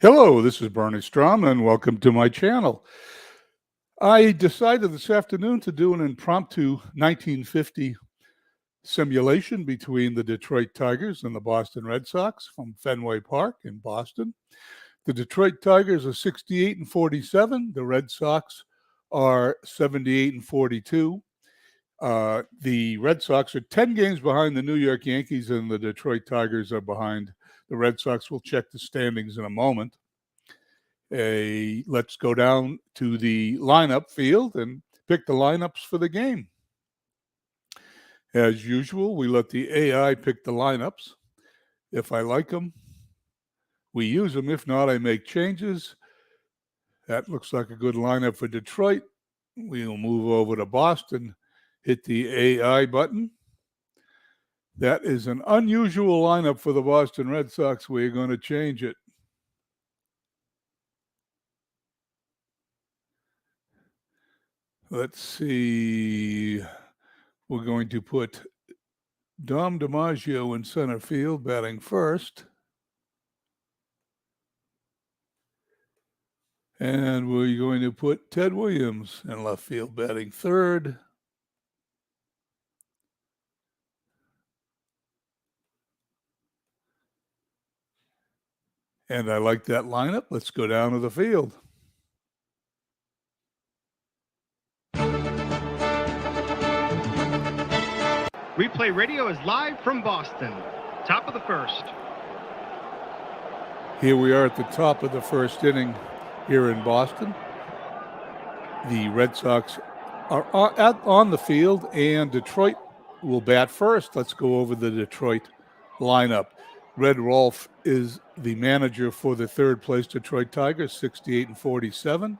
Hello, this is Bernie Strom, and welcome to my channel. I decided this afternoon to do an impromptu 1950 simulation between the Detroit Tigers and the Boston Red Sox from Fenway Park in Boston. The Detroit Tigers are 68-47. The Red Sox are 78-42. The Red Sox are 10 games behind the New York Yankees, and the Detroit Tigers are behind the Red Sox. We'll check the standings in a moment. Let's go down to the lineup field and pick the lineups for the game. As usual, we let the AI pick the lineups. If I like them, we use them. If not, I make changes. That looks like a good lineup for Detroit. We'll move over to Boston, hit the AI button. That is an unusual lineup for the Boston Red Sox. We're going to change it. Let's see. We're going to put Dom DiMaggio in center field, batting first. And we're going to put Ted Williams in left field, batting third. And I like that lineup. Let's go down to the field. Replay Radio is live from Boston. Top of the first. Here we are at the top of the first inning here in Boston. The Red Sox are on the field, and Detroit will bat first. Let's go over the Detroit lineup. Red Rolfe is the manager for the third place Detroit Tigers, 68-47.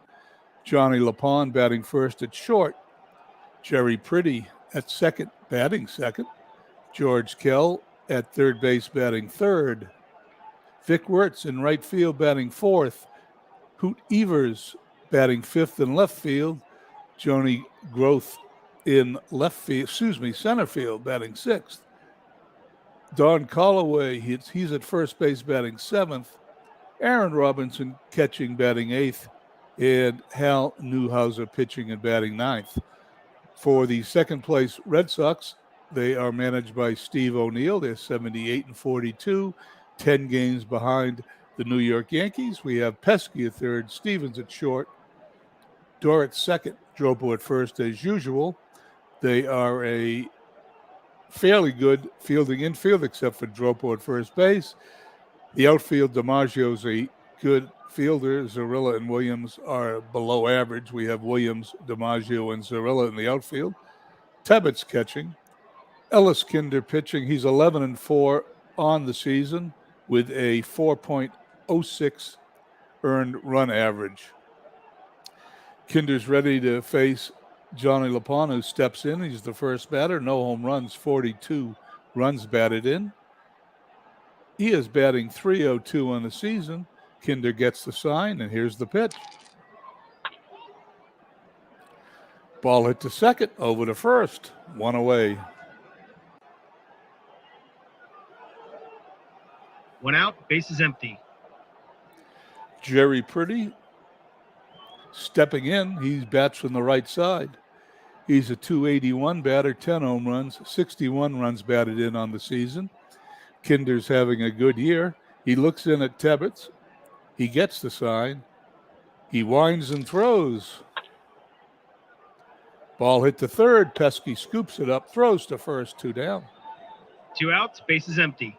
Johnny LaPond batting first at short. Jerry Pretty at second, batting second. George Kell at third base, batting third. Vic Wertz in right field, batting fourth. Hoot Evers batting fifth in left field. Joni Groth in center field, batting sixth. Don Callaway, he's at first base, batting seventh. Aaron Robinson catching, batting eighth. And Hal Newhouser pitching and batting ninth. For the second place Red Sox, they are managed by Steve O'Neill. They're 78-42, 10 games behind the New York Yankees. We have Pesky at third, Stevens at short, Dorr at second, Dropo at first as usual. They are a fairly good fielding infield, except for Dropo at first base. The outfield, DiMaggio's a good fielder. Zarilla and Williams are below average. We have Williams, DiMaggio, and Zarilla in the outfield. Tebbett's catching. Ellis Kinder pitching. He's 11-4 on the season with a 4.06 earned run average. Kinder's ready to face Johnny LaPond, who steps in. He's the first batter. No home runs, 42 runs batted in. He is batting .302 on the season. Kinder gets the sign, and here's the pitch. Ball hit to second, over to first, one away. One out, bases empty. Jerry Pretty stepping in. He bats from the right side. He's a .281 batter, 10 home runs, 61 runs batted in on the season. Kinder's having a good year. He looks in at Tebbets. He gets the sign. He winds and throws. Ball hit to third. Pesky scoops it up, throws to first, two down. Two outs, bases empty.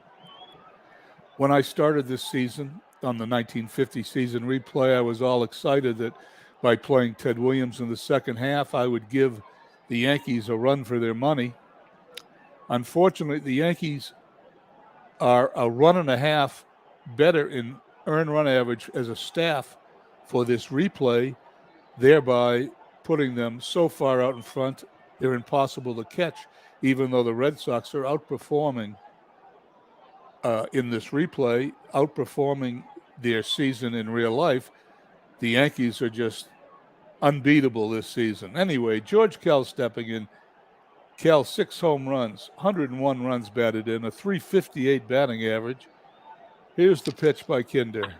When I started this season on the 1950 season replay, I was all excited that by playing Ted Williams in the second half, I would give the Yankees a run for their money. Unfortunately, the Yankees are a run and a half better in earned run average as a staff for this replay, thereby putting them so far out in front, they're impossible to catch, even though the Red Sox are outperforming in this replay, outperforming their season in real life. The Yankees are just unbeatable this season. Anyway, George Kell stepping in. Kell, 6 home runs, 101 runs batted in, a .358 batting average. Here's the pitch by Kinder.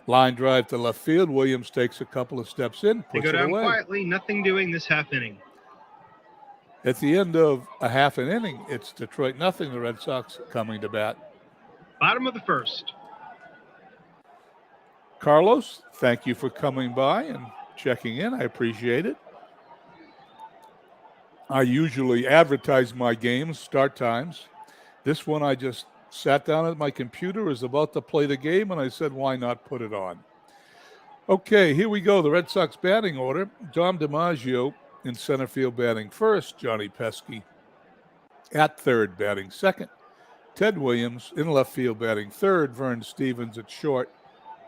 Line drive to left field. Williams takes a couple of steps in, They puts go it down away. quietly, nothing doing this half inning. At the end of a half an inning, it's Detroit nothing, the Red Sox coming to bat. Bottom of the first. Carlos, thank you for coming by and checking in. I appreciate it. I usually advertise my games, start times. This one I just sat down at my computer, was about to play the game, and I said, why not put it on? Okay, here we go. The Red Sox batting order. Dom DiMaggio in center field batting first. Johnny Pesky at third batting second. Ted Williams in left field batting third. Vern Stevens at short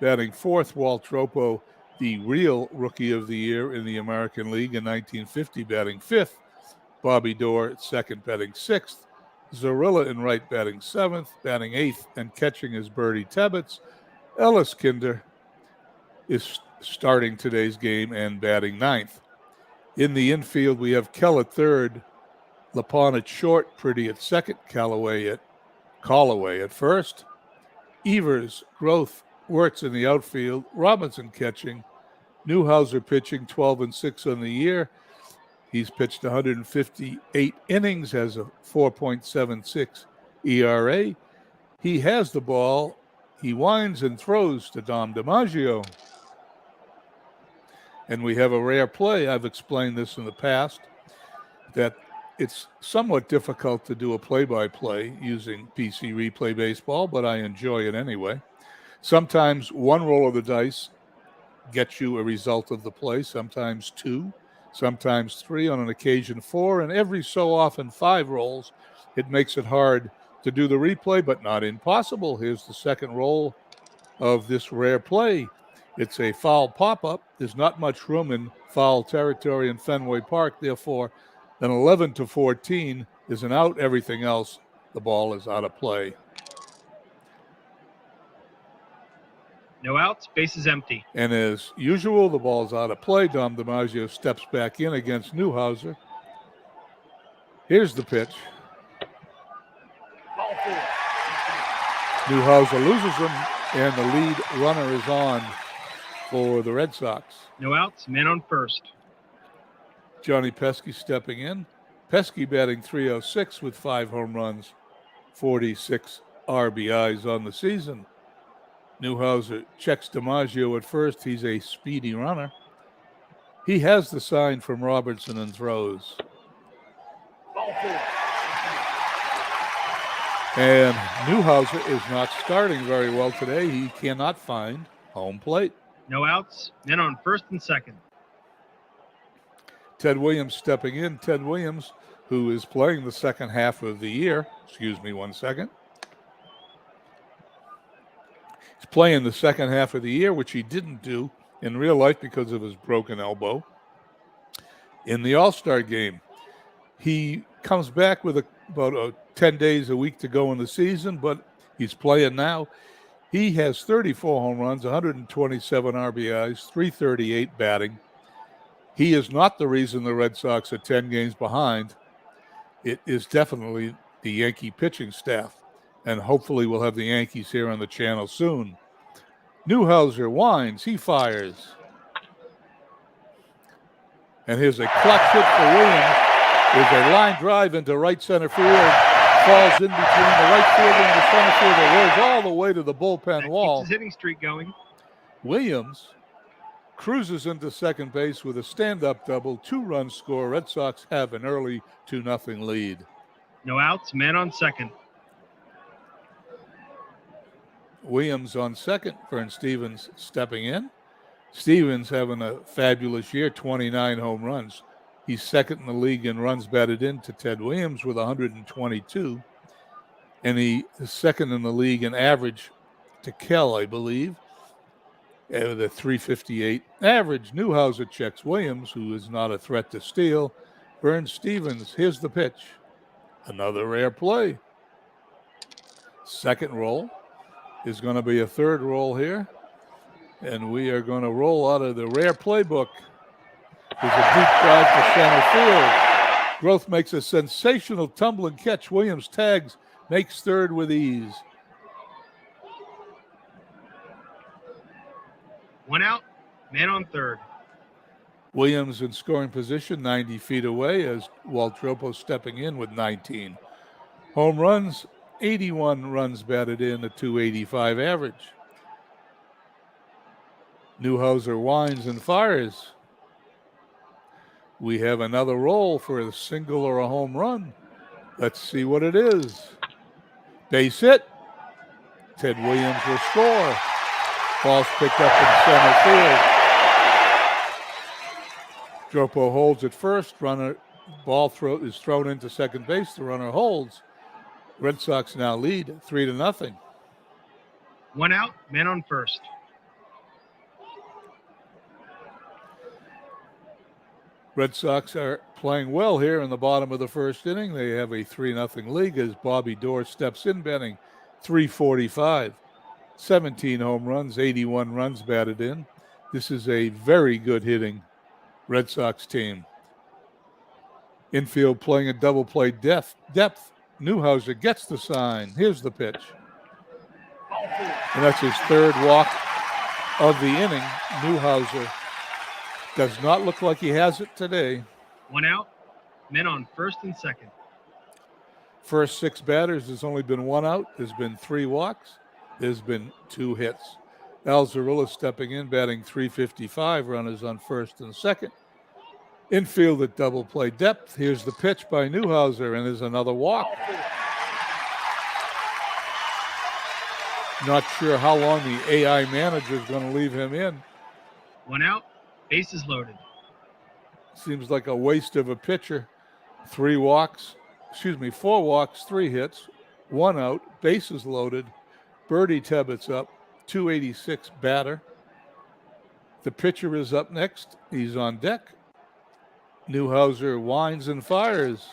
batting fourth. Walt Tropo, the real rookie of the year in the American League in 1950, batting fifth. Bobby Doerr at second batting sixth. Zorilla in right batting seventh. Batting eighth and catching is Bertie Tebbetts. Ellis Kinder is starting today's game and batting ninth. In the infield, we have Kell at third, LaPon at short, Pretty at second, Callaway at first. Evers, Groth, Wirtz in the outfield, Robinson catching, Newhouser pitching 12-6 on the year. He's pitched 158 innings, has a 4.76 ERA. He has the ball. He winds and throws to Dom DiMaggio. And we have a rare play. I've explained this in the past, that it's somewhat difficult to do a play-by-play using PC Replay Baseball, but I enjoy it anyway. Sometimes one roll of the dice gets you a result of the play, sometimes two, sometimes three, on an occasion four, and every so often 5 rolls. It makes it hard to do the replay, but not impossible. Here's the second roll of this rare play. It's a foul pop-up. There's not much room in foul territory in Fenway Park. Therefore, an 11-14 is an out. Everything else, the ball is out of play. No outs, base is empty. And as usual, the ball's out of play. Dom DiMaggio steps back in against Newhouser. Here's the pitch. Newhouser loses him, and the lead runner is on for the Red Sox. No outs, man on first. Johnny Pesky stepping in. Pesky batting .306 with 5 home runs, 46 RBIs on the season. Newhouser checks DiMaggio at first. He's a speedy runner. He has the sign from Robertson and throws. And Newhouser is not starting very well today. He cannot find home plate. No outs, men on first and second. Ted Williams stepping in. Ted Williams, who is playing the second half of the year. Excuse me 1 second. He's playing the second half of the year, which he didn't do in real life because of his broken elbow in the All-Star game. He comes back with about 10 days a week to go in the season, but he's playing now. He has 34 home runs, 127 RBIs, 338 batting. He is not the reason the Red Sox are 10 games behind. It is definitely the Yankee pitching staff, and hopefully we'll have the Yankees here on the channel soon. Newhouser winds, he fires. And here's a clutch hit for Williams. There's a line drive into right center field. Falls in between the right field and the center field. It rolls all the way to the bullpen wall. Keeps his hitting streak going. Williams cruises into second base with a stand-up double, 2-run score. Red Sox have an early 2-0 lead. No outs, man on second. Williams on second. Vern Stevens stepping in. Stevens having a fabulous year, 29 home runs. He's second in the league in runs batted in to Ted Williams with 122. And he is second in the league in average to Kell, I believe, with a 358 average. Newhouser checks Williams, who is not a threat to steal. Vern Stevens, here's the pitch. Another rare play. Second roll is going to be a third roll here. And we are going to roll out of the rare playbook. There's a deep drive to center field. Groth makes a sensational tumbling catch. Williams tags, makes third with ease. One out, man on third. Williams in scoring position, 90 feet away, as Walt Dropo stepping in with 19. Home runs, 81 runs batted in, a .285 average. Newhouser winds and fires. We have another roll for a single or a home run. Let's see what it is. Base hit. Ted Williams will score. Ball's picked up in center field. Dropo holds at first. Ball is thrown into second base. The runner holds. Red Sox now lead 3-0. One out, man on first. Red Sox are playing well here in the bottom of the first inning. They have a 3-0 lead as Bobby Doerr steps in, batting .345. 17 home runs, 81 runs batted in. This is a very good hitting Red Sox team. Infield playing a double play depth. Newhouser gets the sign. Here's the pitch. And that's his third walk of the inning. Newhouser does not look like he has it today. One out, men on first and second. First 6 batters, there's only been 1 out. There's been 3 walks. There's been 2 hits. Al Zarilla stepping in, batting .355, runners on first and second. Infield at double play depth. Here's the pitch by Newhouser, and there's another walk. Not sure how long the AI manager is going to leave him in. One out, bases loaded. Seems like a waste of a pitcher. 4 walks, 3 hits, 1 out, bases loaded. Birdie Tebbet's up, .286 batter. The pitcher is up next. He's on deck. Newhouser winds and fires.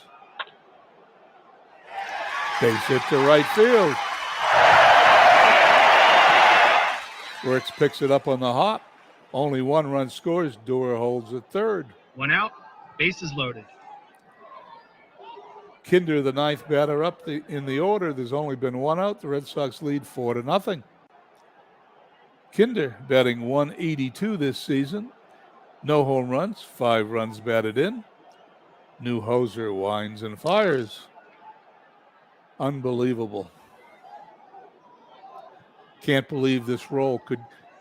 Base hit to right field. Wertz picks it up on the hop. Only 1 run scores. Doerr holds at third. One out, bases loaded. Kinder, the 9th batter up in the order. There's only been 1 out. The Red Sox lead 4-0. Kinder batting .182 this season. No home runs, 5 runs batted in. Newhouser winds and fires. Unbelievable. Can't believe this roll.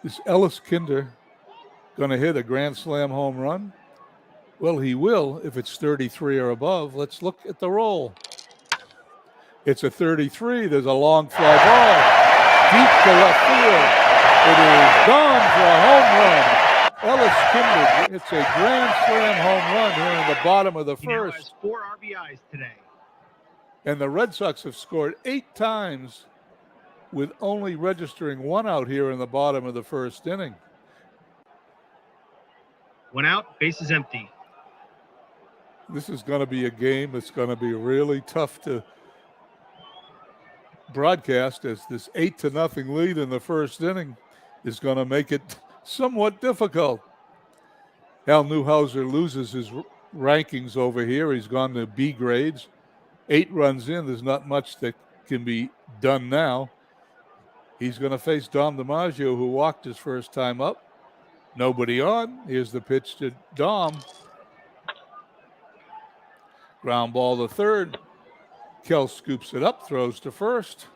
Is Ellis Kinder going to hit a grand slam home run? Well, he will if it's 33 or above. Let's look at the roll. It's a 33. There's a long fly ball. Deep to left field. It is gone for a home run. Ellis Kinder, it's a grand slam home run here in the bottom of the He now first. has 4 RBIs today. And the Red Sox have scored 8 times with only registering 1 out here in the bottom of the first inning. One out, bases empty. This is going to be a game that's going to be really tough to broadcast, as this 8-0 lead in the first inning is going to make it somewhat difficult. Al Newhouser loses his rankings over here. He's gone to B grades. 8 runs in. There's not much that can be done now. He's going to face Dom DiMaggio, who walked his first time up. Nobody on. Here's the pitch to Dom. Ground ball to third. Kell scoops it up, throws to first.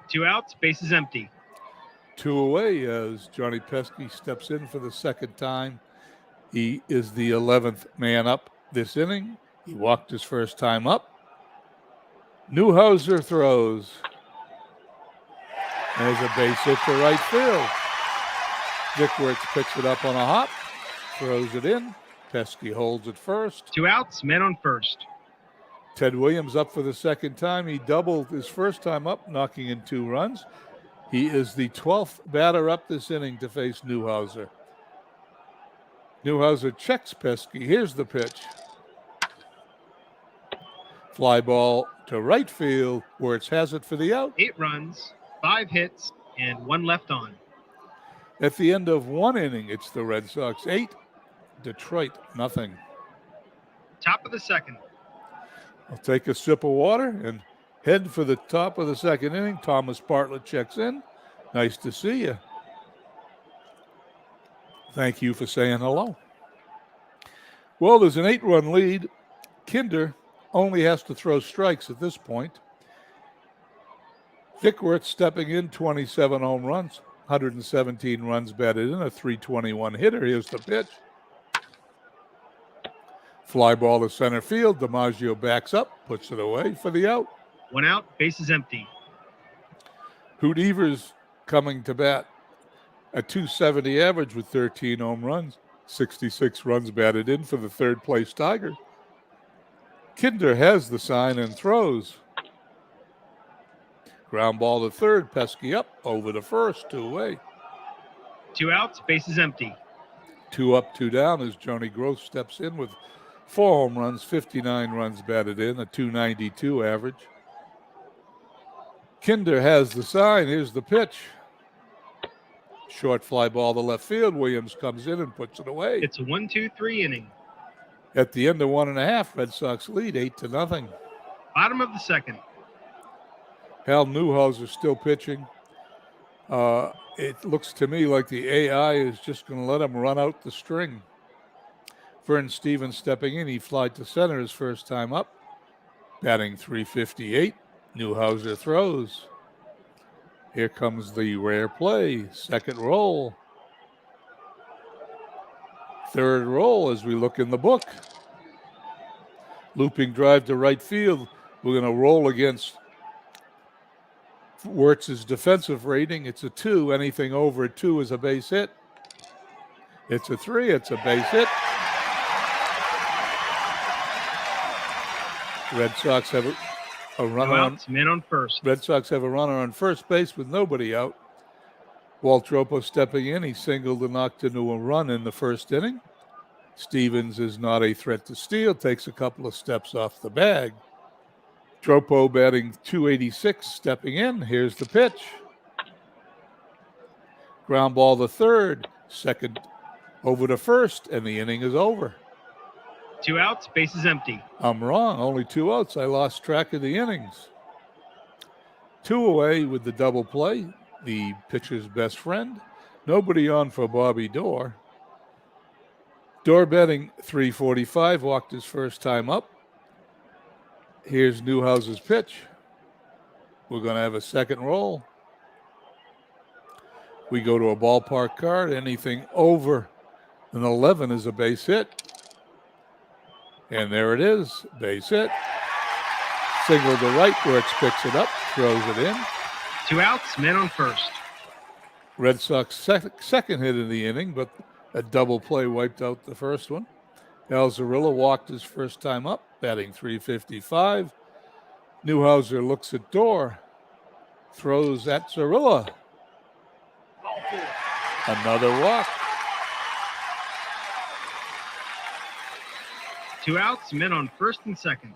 2 outs, bases empty. 2 away as Johnny Pesky steps in for the second time. He is the 11th man up this inning. He walked his first time up. Newhouser throws. There's a base hit to right field. Dick Wertz picks it up on a hop, throws it in. Pesky holds it first. 2 outs, men on first. Ted Williams up for the second time. He doubled his first time up, knocking in 2 runs. He is the 12th batter up this inning to face Newhouser. Newhouser checks Pesky. Here's the pitch. Fly ball to right field. Wertz has it for the out. 8 runs, 5 hits, and 1 left on. At the end of 1 inning, it's the Red Sox 8, Detroit nothing. Top of the second. I'll take a sip of water and head for the top of the second inning. Thomas Bartlett checks in. Nice to see you. Thank you for saying hello. Well, there's an 8-run lead. Kinder only has to throw strikes at this point. Vickworth stepping in, 27 home runs, 117 runs batted in, a .321 hitter. Here's the pitch. Fly ball to center field. DiMaggio backs up, puts it away for the out. 1 out, bases empty. Hoot Evers coming to bat. A .270 average with 13 home runs, 66 runs batted in for the third-place Tiger. Kinder has the sign and throws. Ground ball to third, Pesky up, over to first, 2 away. 2 outs, bases empty. 2 up, 2 down as Joni Gross steps in with 4 home runs, 59 runs batted in, a .292 average. Kinder has the sign. Here's the pitch. Short fly ball to left field. Williams comes in and puts it away. It's a 1-2-3 inning. At the end of 1.5, Red Sox lead 8-0. Bottom of the second. Hal Newhouser still pitching. It looks to me like the AI is just going to let him run out the string. Vern Stevens stepping in. He flied to center his first time up. Batting .358. Newhouser throws. Here comes the rare play. Second roll. Third roll as we look in the book. Looping drive to right field. We're going to roll against Wirtz's defensive rating. It's a 2. Anything over a 2 is a base hit. It's a 3. It's a base hit. Red Sox have a runner on. Man on first. Red Sox have a runner on first base with nobody out. Walt Dropo stepping in. He singled and knocked into a run in the first inning. Stevens is not a threat to steal. Takes a couple of steps off the bag. Dropo batting .286, stepping in. Here's the pitch. Ground ball to third. Second over to first, and the inning is over. 2 outs, bases empty. I'm wrong. Only 2 outs. I lost track of the innings. 2 away with the double play. The pitcher's best friend. Nobody on for Bobby Doerr. Doerr batting .345, walked his first time up. Here's Newhouser's pitch. We're going to have a second roll. We go to a ballpark card. Anything over an 11 is a base hit. And there it is, base hit. Single to right, Wirtz picks it up, throws it in. 2 outs, man on first. Red Sox second hit in the inning, but a double play wiped out the first one. Al Zarilla walked his first time up, batting .355. Newhouser looks at Doerr, throws at Zarilla. Another walk. 2 outs, men on first and second.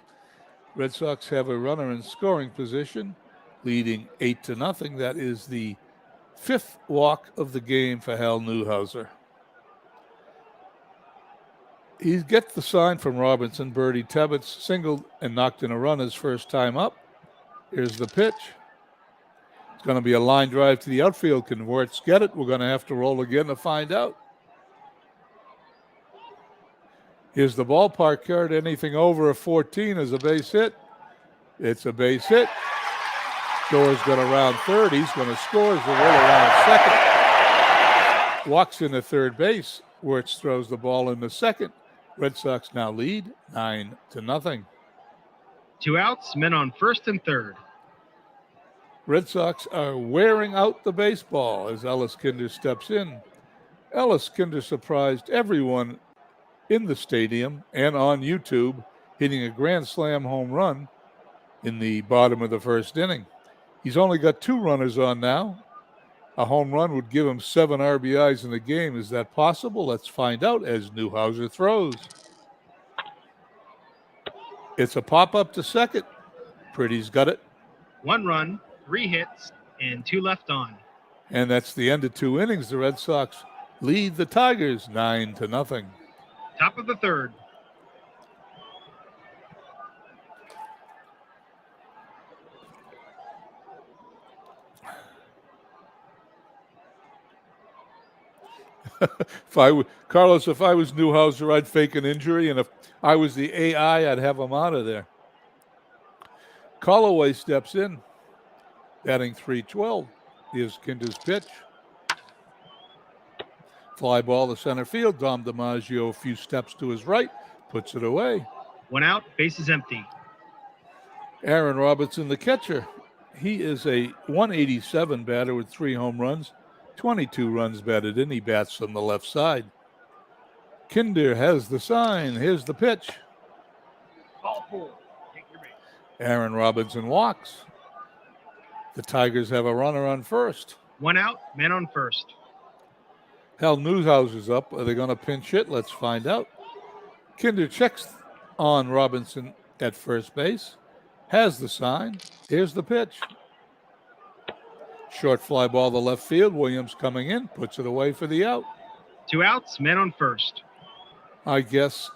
Red Sox have a runner in scoring position, leading 8-0. That is the 5th walk of the game for Hal Newhouser. He gets the sign from Robinson. Bertie Tebbets singled and knocked in a run his first time up. Here's the pitch. It's going to be a line drive to the outfield. Can Wirtz get it? We're going to have to roll again to find out. Here's the ballpark card. Anything over a 14 is a base hit. It's a base hit. Doerr's going to round third. He's going to score. Zarilla around second. Walks into third base. Wirtz throws the ball in the second. Red Sox now lead 9-0. 2 outs, men on first and third. Red Sox are wearing out the baseball as Ellis Kinder steps in. Ellis Kinder surprised everyone in the stadium and on YouTube, hitting a grand slam home run in the bottom of the first inning. He's only got 2 runners on now. A home run would give him 7 RBIs in the game. Is that possible? Let's find out as Newhouser throws. It's a pop-up to second. Pretty's got it. 1 run, 3 hits, and 2 left on. And that's the end of 2 innings. The Red Sox lead the Tigers 9-0. Top of the third. Carlos, if I was Newhouser, I'd fake an injury, and if I was the AI, I'd have him out of there. Callaway steps in, batting .312. Here's Kinder's pitch. Fly ball to center field. Dom DiMaggio a few steps to his right, puts it away. 1 out, bases empty. Aaron Robertson, the catcher. He is a 187 batter with 3 home runs, 22 runs batted in. He bats from the left side. Kinder has the sign. Here's the pitch. Ball 4. Take your base. Aaron Robinson walks. The Tigers have a runner on first. 1 out, man on first. Hal Newhouser's up. Are they going to pinch hit? Let's find out. Kinder checks on Robinson at first base. Has the sign. Here's the pitch. Short fly ball to left field. Williams coming in. Puts it away for the out. 2 outs, man on first. I guess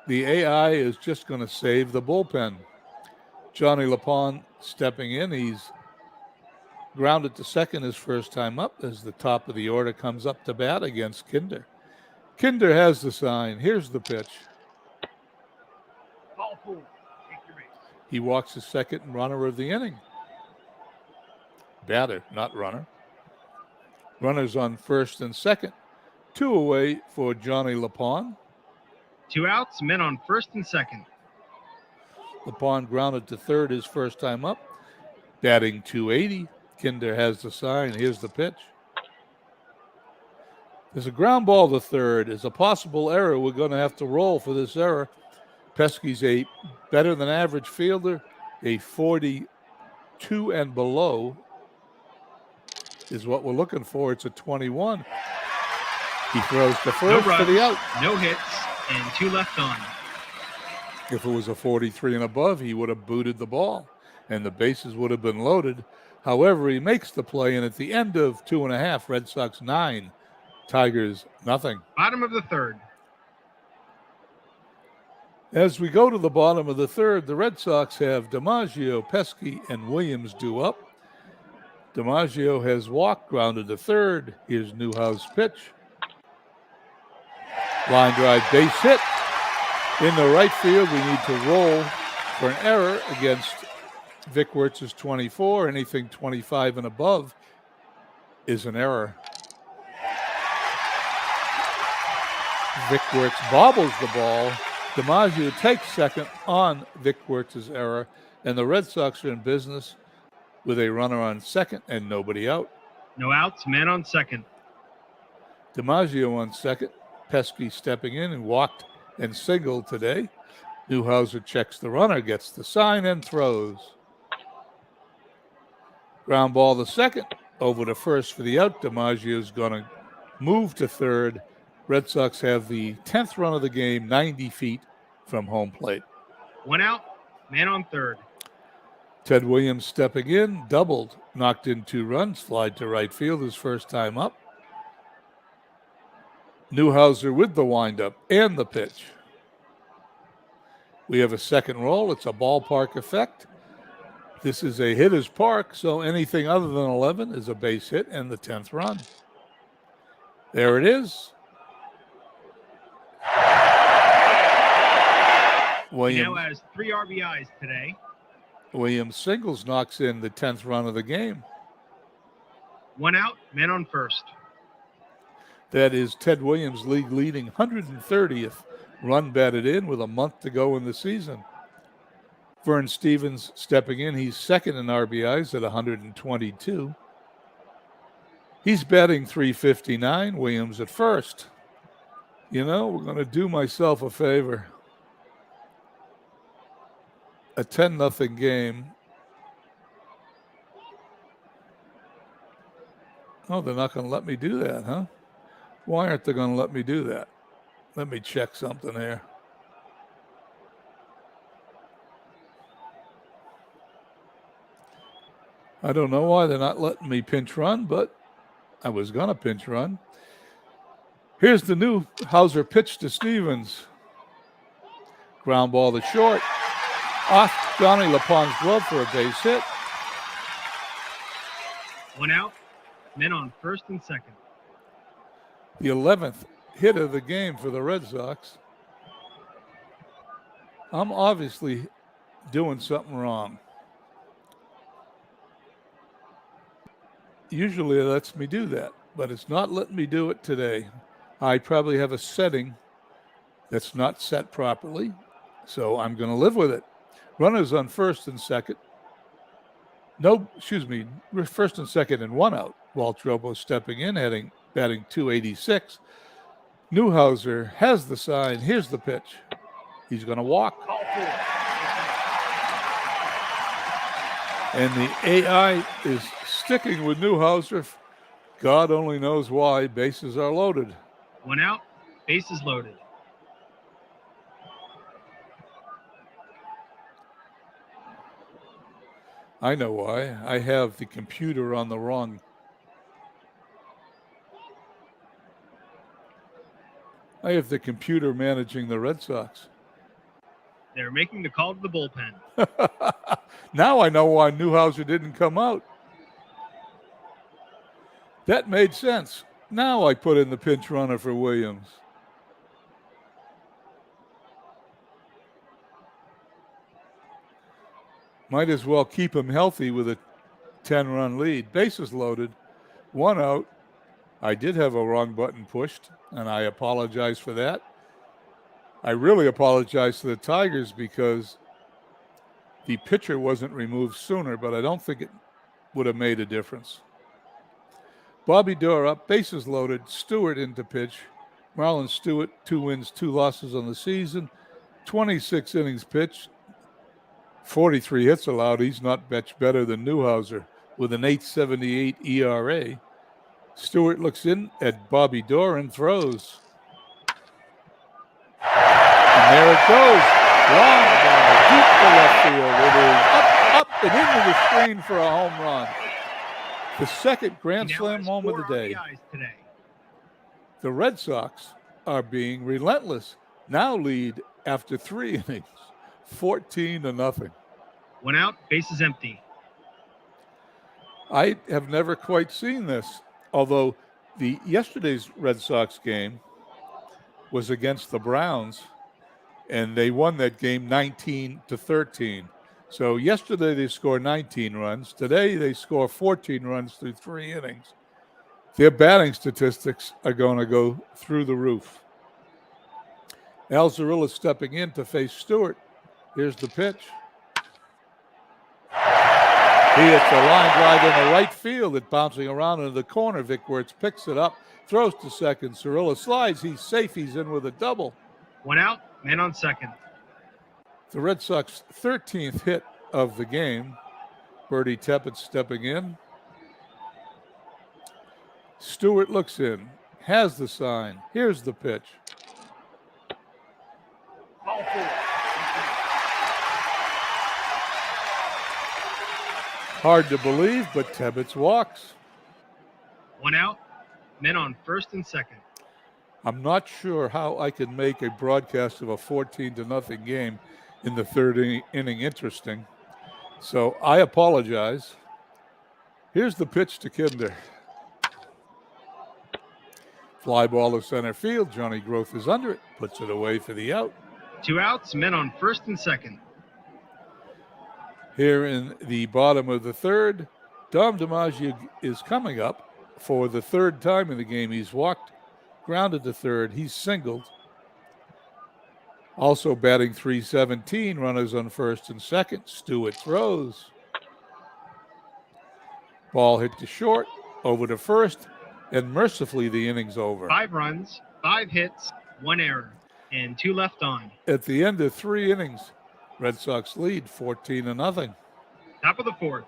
the AI is just going to save the bullpen. Johnny LaPon stepping in. He's grounded to second his first time up as the top of the order comes up to bat against Kinder. Kinder has the sign. Here's the pitch. Ball 4. Take your base. He walks the second runner of the inning. Batter, not runner. Runners on first and second. 2 away for Johnny LaPon. 2 outs, men on first and second. LaPon grounded to third his first time up. Batting .280. Kinder has the sign. Here's the pitch. There's a ground ball to third. There's a possible error. We're going to have to roll for this error. Pesky's a better than average fielder. A 42 and below is what we're looking for. It's a 21. He throws to first for the out. No hits, and 2 left on. If it was a 43 and above, he would have booted the ball, and the bases would have been loaded. However, he makes the play, and at the end of 2.5, Red Sox 9, Tigers nothing. Bottom of the third. As we go to the bottom of the third, the Red Sox have DiMaggio, Pesky, and Williams due up. DiMaggio has walked, grounded to third. Here's Newhouse's pitch. Line drive, base hit. In the right field, we need to roll for an error against Vic Wertz's 24. Anything 25 and above is an error. Vic Wertz bobbles the ball. DiMaggio takes second on Vic Wertz's error, and the Red Sox are in business with a runner on second and nobody out. No outs, man on second. DiMaggio on second. Pesky stepping in and walked and singled today. Newhouser checks the runner, gets the sign, and throws. Ground ball to second. Over to first for the out. DiMaggio's going to move to third. Red Sox have the 10th run of the game, 90 feet from home plate. 1 out, man on third. Ted Williams stepping in, doubled, knocked in 2 runs, flied to right field his first time up. Newhouser with the windup and the pitch. We have a second roll. It's a ballpark effect. This is a hitter's park, so anything other than 11 is a base hit and the 10th run. There it is. He Williams, now has 3 RBIs today. Williams singles, knocks in the 10th run of the game. 1 out, man on first. That is Ted Williams' league-leading 130th run batted in with a month to go in the season. Vern Stevens stepping in. He's second in RBIs at 122. He's batting .359. Williams at first. You know, we're going to do myself a favor. A 10-0 game. Oh, they're not going to let me do that, huh? Why aren't they going to let me do that? Let me check something here. I don't know why they're not letting me pinch run, but I was going to pinch run. Here's the Newhouser pitch to Stevens. Ground ball to short. Off Johnny LaPon's glove for a base hit. 1 out, men on first and second. the 11th hit of the game for the Red Sox. I'm obviously doing something wrong. Usually it lets me do that, but it's not letting me do it today. I probably have a setting that's not set properly, so I'm going to live with it. Runners on first and second. First and second and one out. Waltrobo stepping in, batting .286. Newhouser has the sign. Here's the pitch. He's going to walk. And the AI is sticking with Newhouser. God only knows why. Bases are loaded. 1 out, bases loaded. I know why. I have the computer on the wrong. I have the computer managing the Red Sox. They're making the call to the bullpen. Now I know why Newhouser didn't come out. That made sense. Now I put in the pinch runner for Williams. Might as well keep him healthy with a 10-run lead. Bases loaded, 1 out. I did have a wrong button pushed, and I apologize for that. I really apologize to the Tigers because the pitcher wasn't removed sooner, but I don't think it would have made a difference. Bobby Doerr up, bases loaded, Stewart into pitch. Marlon Stewart, 2 wins, 2 losses on the season, 26 innings pitched, 43 hits allowed. He's not much better than Newhouser with an 8.78 ERA. Stewart looks in at Bobby Doerr and throws. And there it goes. Long ball, deep to left field. It is up, and into the screen for a home run. The second Grand Slam home of the day. The Red Sox are being relentless. Now lead after 3 innings, 14-0. 1 out, bases empty. I have never quite seen this, although yesterday's Red Sox game was against the Browns, and they won that game 19-13. So yesterday they scored 19 runs. Today they score 14 runs through 3 innings. Their batting statistics are going to go through the roof. Alzarilla stepping in to face Stewart. Here's the pitch. He hits a line drive in the right field. It bouncing around into the corner. Vic Wertz picks it up, throws to second. Cirilla slides. He's safe. He's in with a double. 1 out, man on second. The Red Sox 13th hit of the game. Bertie Teppett stepping in. Stewart looks in, has the sign. Here's the pitch. Hard to believe, but Tebbets walks. 1 out, men on first and second. I'm not sure how I can make a broadcast of a 14-0 game in the third inning interesting. So I apologize. Here's the pitch to Kinder. Fly ball to center field. Johnny Groth is under it. Puts it away for the out. 2 outs, men on first and second. Here in the bottom of the third, Dom DiMaggio is coming up for the third time in the game. He's walked, grounded to third. He's singled. Also batting .317, runners on first and second. Stewart throws. Ball hit to short, over to first, and mercifully the inning's over. 5 runs, 5 hits, 1 error, and 2 left on. At the end of 3 innings, Red Sox lead 14-0. Top of the fourth.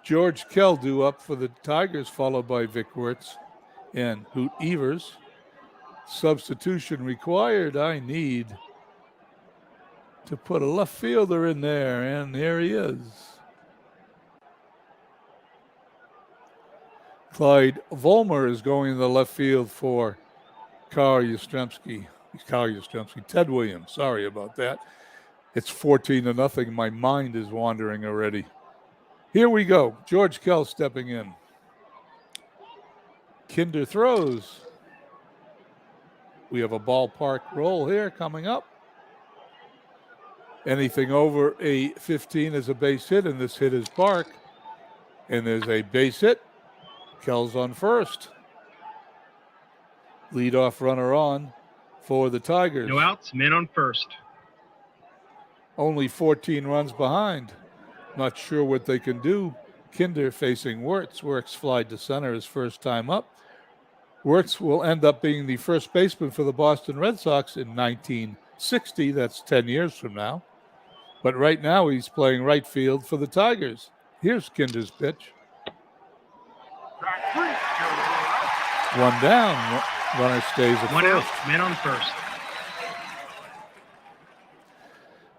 George Kell due up for the Tigers, followed by Vic Wertz and Hoot Evers. Substitution required. I need to put a left fielder in there, and there he is. Clyde Vollmer is going to the left field for Ted Williams. Sorry about that. It's 14-0. My mind is wandering already. Here we go. George Kell stepping in. Kinder throws. We have a ballpark roll here coming up. Anything over a 15 is a base hit, and this hit is Park. And there's a base hit. Kells on first. Leadoff runner on for the Tigers. No outs, men on first. Only 14 runs behind. Not sure what they can do. Kinder facing Wirtz. Wirtz flied to center his first time up. Wirtz will end up being the first baseman for the Boston Red Sox in 1960. That's 10 years from now. But right now he's playing right field for the Tigers. Here's Kinder's pitch. One down. Runner stays at One first. out, men on first.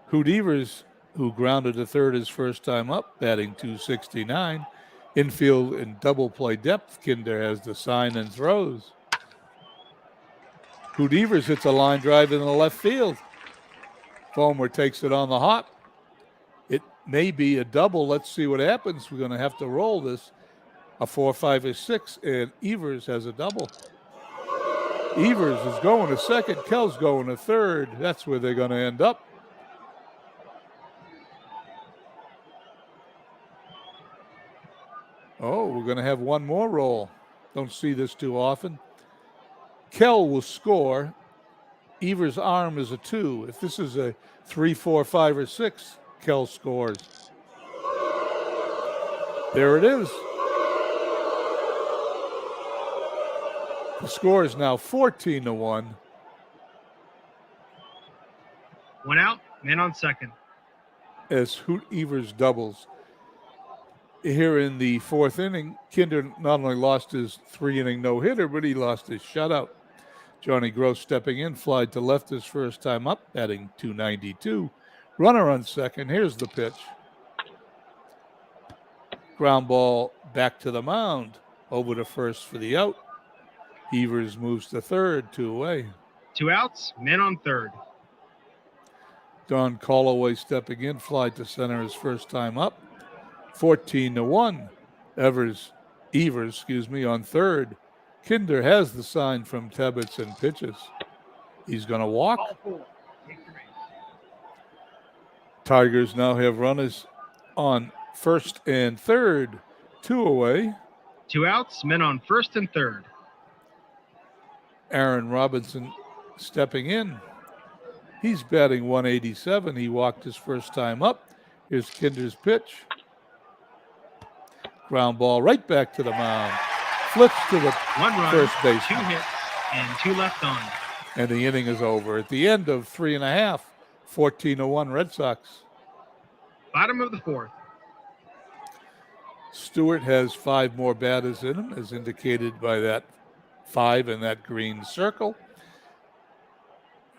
Hoot Evers, who grounded to third his first time up, batting .269. Infield and double play depth, Kinder has the sign and throws. Hoot Evers hits a line drive in the left field. Fulmer takes it on the hop. It may be a double. Let's see what happens. We're going to have to roll this. A 4, 5, or 6, and Evers has a double. Evers is going to second. Kell's going to third. That's where they're going to end up. Oh, we're going to have one more roll. Don't see this too often. Kell will score. Evers' arm is a 2. If this is a 3, 4, 5, or 6, Kell scores. There it is. The score is now 14-1. One out, men on second. As Hoot Evers doubles. Here in the fourth inning, Kinder not only lost his 3-inning no-hitter, but he lost his shutout. Johnny Gross stepping in, flied to left his first time up, batting .292. Runner on second. Here's the pitch. Ground ball back to the mound. Over to first for the out. Evers moves to third, 2 away. 2 outs, men on third. Don Calloway stepping in, fly to center his first time up. 14-1. Evers on third. Kinder has the sign from Tebbets and pitches. He's going to walk. Tigers now have runners on first and third. 2 away. 2 outs, men on first and third. Aaron Robinson stepping in. He's batting .187. He walked his first time up. Here's Kinder's pitch. Ground ball right back to the mound. Flips to the One run, first base. 2 hits, and 2 left on. And the inning is over. At the end of 3.5, 14-1 Red Sox. Bottom of the fourth. Stewart has 5 more batters in him, as indicated by that 5 in that green circle.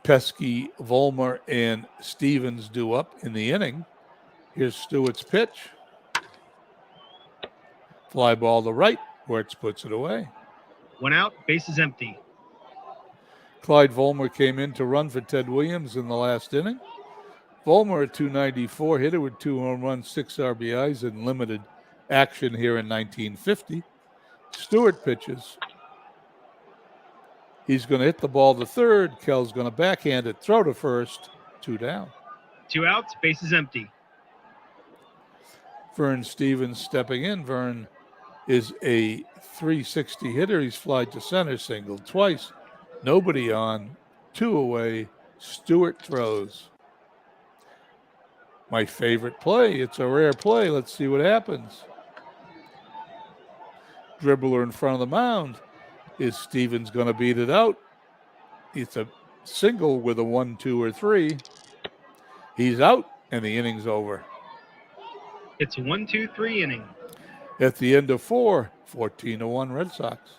Pesky, Volmer, and Stevens due up in the inning. Here's Stewart's pitch. Fly ball to right. Wirtz puts it away. 1 out, bases empty. Clyde Volmer came in to run for Ted Williams in the last inning. Volmer, a .294 hitter with 2 home runs, 6 RBIs in limited action here in 1950. Stewart pitches. He's going to hit the ball to third. Kell's going to backhand it, throw to first, 2 down. 2 outs, bases empty. Vern Stevens stepping in. Vern is a .360 hitter. He's flied to center, singled twice. Nobody on, 2 away. Stewart throws. My favorite play. It's a rare play. Let's see what happens. Dribbler in front of the mound. Is Stevens going to beat it out? It's a single with a 1, 2, or 3. He's out, and the inning's over. It's a 1-2-3 inning. At the end of 4, 14-1 Red Sox.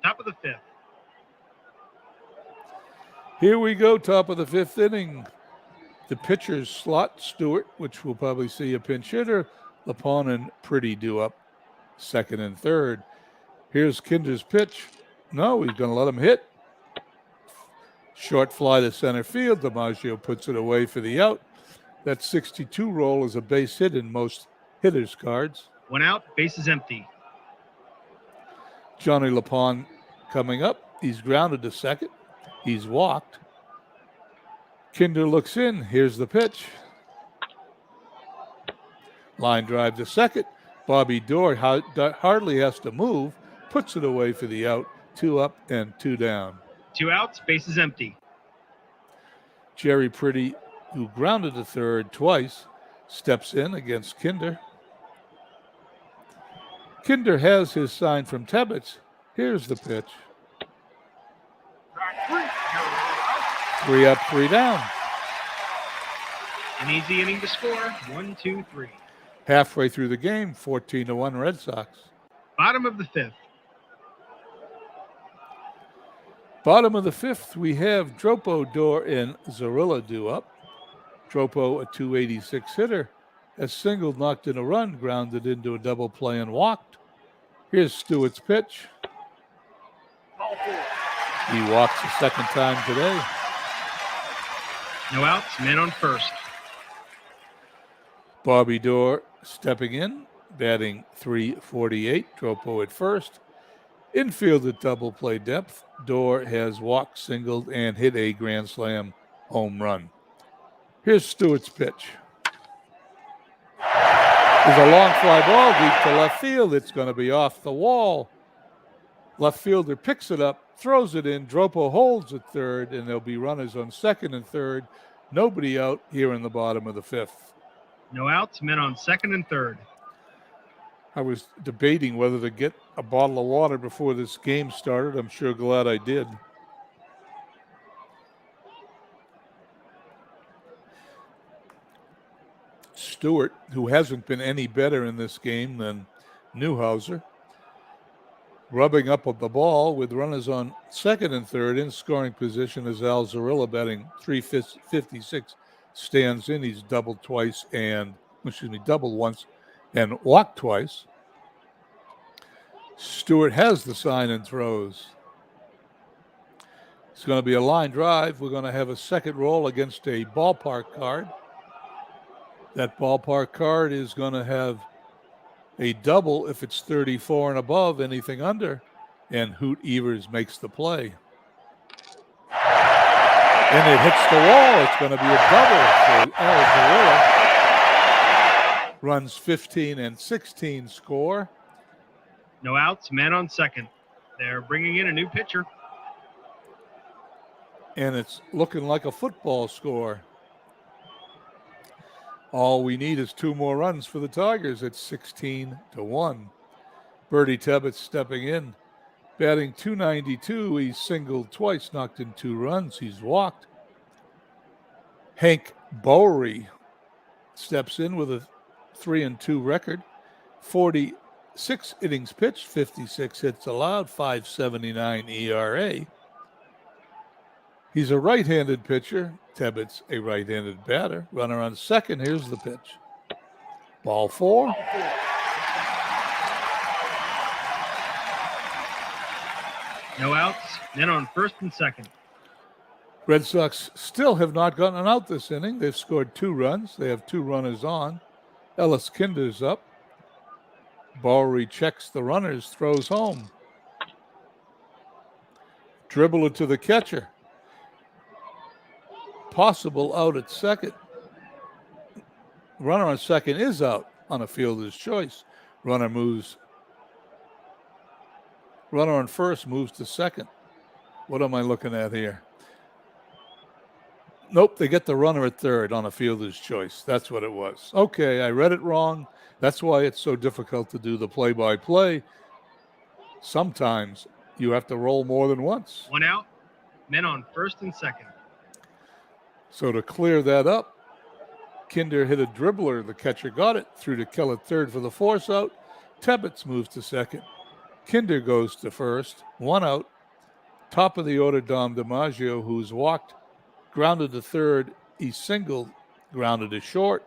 Top of the fifth. Here we go, top of the 5th inning. The pitchers slot Stewart, which we'll probably see a pinch hitter. LaPone and Pretty due up second and third. Here's Kinder's pitch. No, he's going to let him hit. Short fly to center field. DiMaggio puts it away for the out. That 62 roll is a base hit in most hitters' cards. 1 out, bases empty. Johnny LaPone Coming up, he's grounded to second. He's walked. Kinder looks in. Here's the pitch. Line drive to second. Bobby Doerr hardly has to move, puts it away for the out. 2 up and 2 down. 2 outs, bases empty. Jerry Pretty, who grounded to third twice, steps in against Kinder. Kinder has his sign from Tebbets. Here's the pitch. 3 up, 3 down. An easy inning to score. 1, 2, 3. Halfway through the game, 14-1 Red Sox. Bottom of the 5th. Bottom of the 5th, we have Dropo, Doerr, and Zarilla due up. Dropo, a .286 hitter, has singled, knocked in a run, grounded into a double play, and walked. Here's Stewart's pitch. He walks the second time today. No outs, men on first. Bobby Doerr stepping in, batting .348. Dropo at first. Infield at double play depth. Doerr has walked, singled, and hit a grand slam home run. Here's Stewart's pitch. There's a long fly ball deep to left field. It's going to be off the wall. Left fielder picks it up, throws it in. Dropo holds at third, and there'll be runners on second and third. Nobody out here in the bottom of the 5th. No outs, men on second and third. I was debating whether to get a bottle of water before this game started. I'm sure glad I did. Stewart, who hasn't been any better in this game than Newhouser, rubbing up at the ball with runners on second and third in scoring position as Al Zarilla, batting .356, stands in. He's doubled once and walked twice. Stewart has the sign and throws. It's going to be a line drive. We're going to have a second roll against a ballpark card. That ballpark card is going to have a double if it's 34 and above, anything under, and Hoot Evers makes the play. And it hits the wall. It's going to be a double for Al Zarilla. Runs 15 and 16 score. No outs, men on second. They're bringing in a new pitcher. And it's looking like a football score. All we need is 2 more runs for the Tigers. It's 16-1. Bertie Tebbets stepping in, batting .292. He's singled twice, knocked in 2 runs. He's walked. Hank Bowery steps in with a 3-2 record. 46 innings pitched, 56 hits allowed, .579 ERA. He's a right-handed pitcher. Tebbets a right-handed batter. Runner on second. Here's the pitch. Ball 4. No outs, men on first and second. Red Sox still have not gotten an out this inning. They've scored 2 runs. They have 2 runners on. Ellis Kinder's up. Bowery checks the runners, throws home. Dribble it to the catcher. Possible out at second. Runner on second is out on a fielder's choice. Runner on first moves to second. What am I looking at here? Nope, they get the runner at third on a fielder's choice. That's what it was. Okay, I read it wrong. That's why it's so difficult to do the play-by-play. Sometimes you have to roll more than once. 1 out, men on first and second. So to clear that up, Kinder hit a dribbler. The catcher got it, threw to Kell at third for the force out. Tebbets moves to second. Kinder goes to first. 1 out. Top of the order, Dom DiMaggio, who's walked, grounded to third. He singled, grounded to short,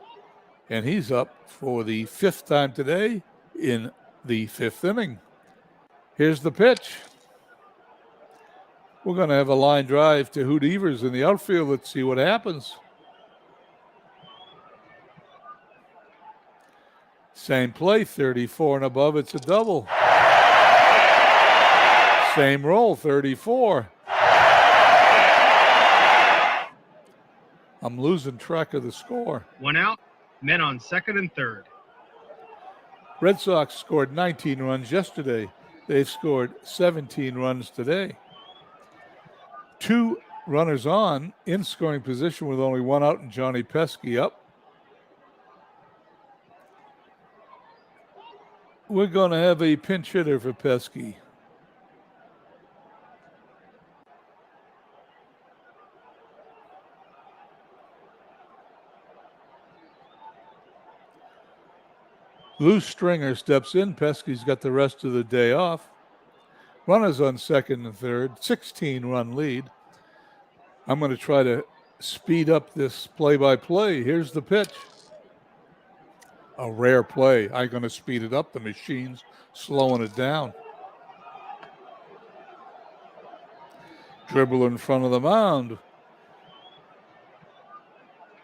and he's up for the 5th time today in the 5th inning. Here's the pitch. We're going to have a line drive to Hoot Evers in the outfield. Let's see what happens. Same play, 34 and above. It's a double. Same roll, 34. I'm losing track of the score. 1 out, men on second and third. Red Sox scored 19 runs yesterday. They've scored 17 runs today. 2 runners on in scoring position with only 1 out and Johnny Pesky up. We're going to have a pinch hitter for Pesky. Lou Stringer steps in. Pesky's got the rest of the day off. Runners on second and third, 16-run lead. I'm going to try to speed up this play-by-play. Here's the pitch. A rare play. I'm going to speed it up. The machine's slowing it down. Dribble in front of the mound.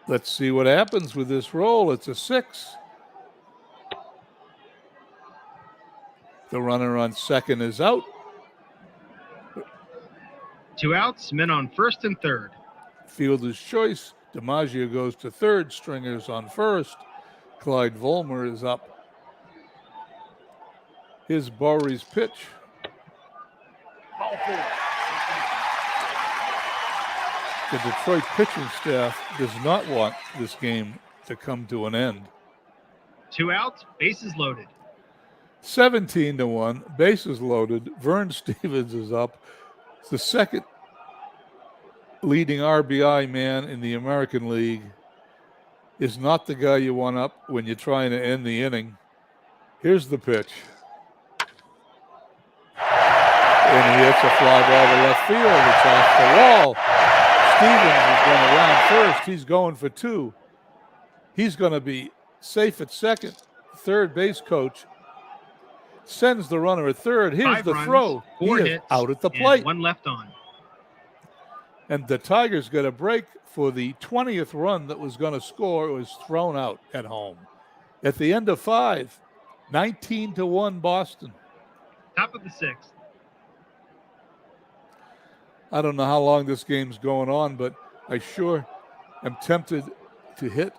Let's see what happens with this roll. It's a 6. The runner on second is out. 2 outs, men on first and third. Fielder's choice. DiMaggio goes to third. Stringer's on first. Clyde Volmer is up. Here's Bowery's pitch. The Detroit pitching staff does not want this game to come to an end. 2 outs, bases loaded. 17-1, bases loaded. Vern Stevens is up. It's the second leading RBI man in the American League. Is not the guy you want up when you're trying to end the inning. Here's the pitch. And he hits a fly ball to left field. It's off the wall. Stevens is going to round first. He's going for 2. He's going to be safe at second. Third base coach sends the runner at third. Here's 5 the runs, throw. 4 He is hits, out at the and plate. 1 left on. And the Tigers got a break for the 20th run that was going to score. It was thrown out at home. At the end of 5, 19-1 Boston. Top of the 6th. I don't know how long this game's going on, but I sure am tempted to hit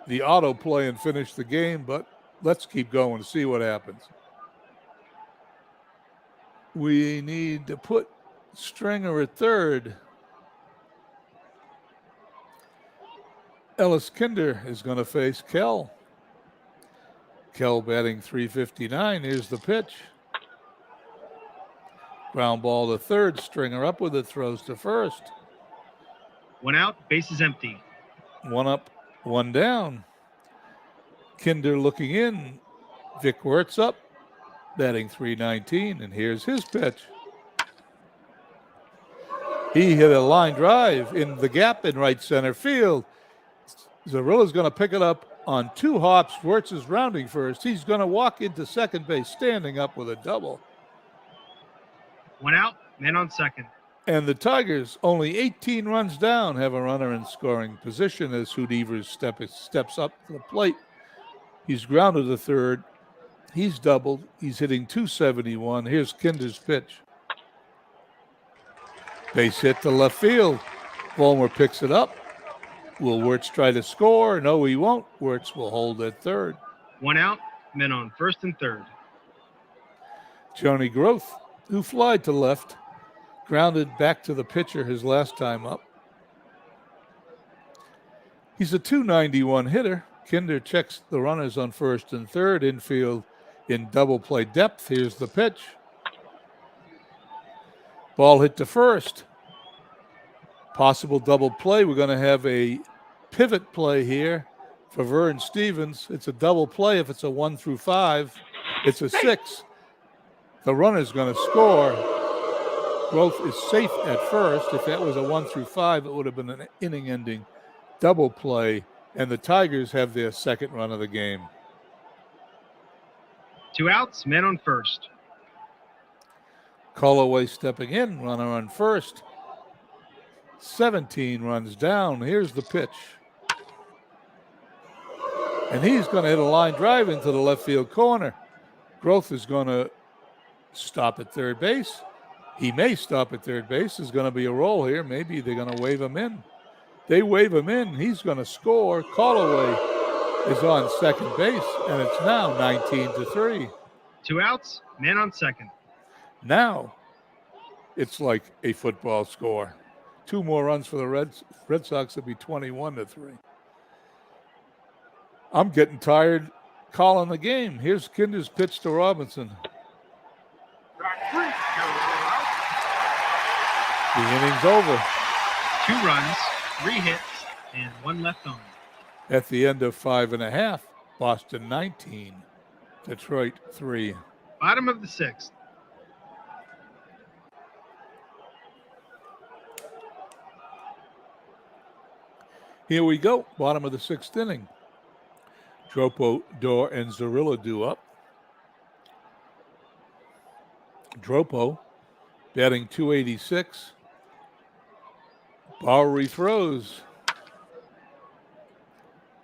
the autoplay and finish the game, but let's keep going and see what happens. We need to put Stringer at third. Ellis Kinder is going to face Kell. Kell batting .359. Here's the pitch. Ground ball to third. Stringer up with it. Throws to first. 1 out, bases empty. 1 up, 1 down. Kinder looking in. Vic Wertz up. Batting .319. And here's his pitch. He hit a line drive in the gap in right center field. Zarilla's going to pick it up on 2 hops. Wertz is rounding first. He's going to walk into second base, standing up with a double. 1 out, men on second. And the Tigers, only 18 runs down, have a runner in scoring position as Hoot Evers steps up to the plate. He's grounded to third. He's doubled. He's hitting .271. Here's Kinder's pitch. Base hit to left field. Volmer picks it up. Will Wertz try to score? No, he won't. Wertz will hold at third. 1 out, men on first and third. Johnny Groth, who flied to left, grounded back to the pitcher his last time up. He's a .291 hitter. Kinder checks the runners on first and third. Infield in double play depth. Here's the pitch. Ball hit to first. Possible double play. We're going to have a pivot play here for Vern Stevens. It's a double play if it's a 1 through 5. It's a 6. The runner's going to score. Groth is safe at first. If that was a 1 through 5, it would have been an inning-ending double play, and the Tigers have their second run of the game. 2 outs, men on first. Colloway stepping in, runner on first. 17 runs down. Here's the pitch. And he's going to hit a line drive into the left field corner. Groth is going to stop at third base. He may stop at third base. There's going to be a roll here. Maybe they're going to wave him in. They wave him in. He's going to score. Callaway is on second base, and it's now 19-3. 2 outs, man on second. Now it's like a football score. 2 more runs for the Red Sox would be 21-3. I'm getting tired calling the game. Here's Kinder's pitch to Robinson. The inning's over. 2 runs, 3 hits, and 1 left on. At the end of 5.5, Boston 19, Detroit 3. Bottom of the 6th. Here we go, bottom of the 6th inning. Dropo, Dorr, and Zarilla due up. Dropo batting .286. Bowery throws.